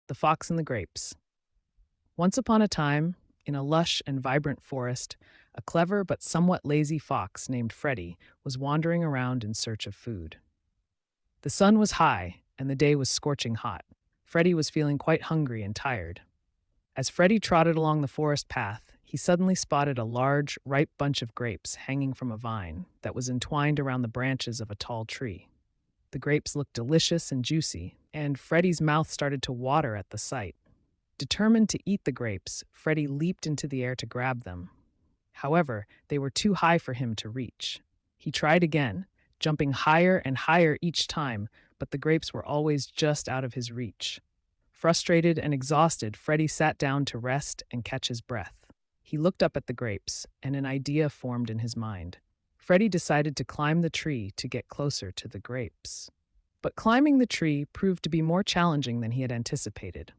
The Fox and the Grapes. Once upon a time, in a lush and vibrant forest, a clever but somewhat lazy fox named Freddie was wandering around in search of food. The sun was high, and the day was scorching hot. Freddie was feeling quite hungry and tired. As Freddie trotted along the forest path, he suddenly spotted a large, ripe bunch of grapes hanging from a vine that was entwined around the branches of a tall tree. The grapes looked delicious and juicy, and Freddie's mouth started to water at the sight. Determined to eat the grapes, Freddie leaped into the air to grab them. However, they were too high for him to reach. He tried again, jumping higher and higher each time, but the grapes were always just out of his reach. Frustrated and exhausted, Freddie sat down to rest and catch his breath. He looked up at the grapes, and an idea formed in his mind. Freddie decided to climb the tree to get closer to the grapes. But climbing the tree proved to be more challenging than he had anticipated.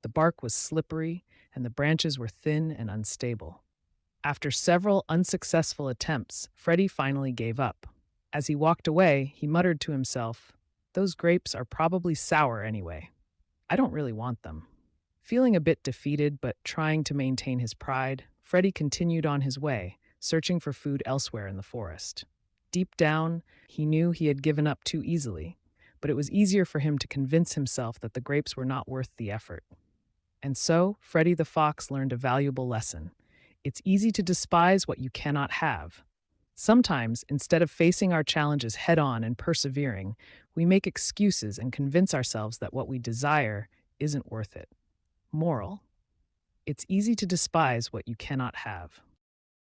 The bark was slippery, and the branches were thin and unstable. After several unsuccessful attempts, Freddie finally gave up. As he walked away, he muttered to himself, "Those grapes are probably sour anyway. I don't really want them." Feeling a bit defeated but trying to maintain his pride, Freddie continued on his way, searching for food elsewhere in the forest. Deep down, he knew he had given up too easily, but it was easier for him to convince himself that the grapes were not worth the effort. And so, Freddie the Fox learned a valuable lesson. It's easy to despise what you cannot have. Sometimes, instead of facing our challenges head on and persevering, we make excuses and convince ourselves that what we desire isn't worth it. Moral: it's easy to despise what you cannot have.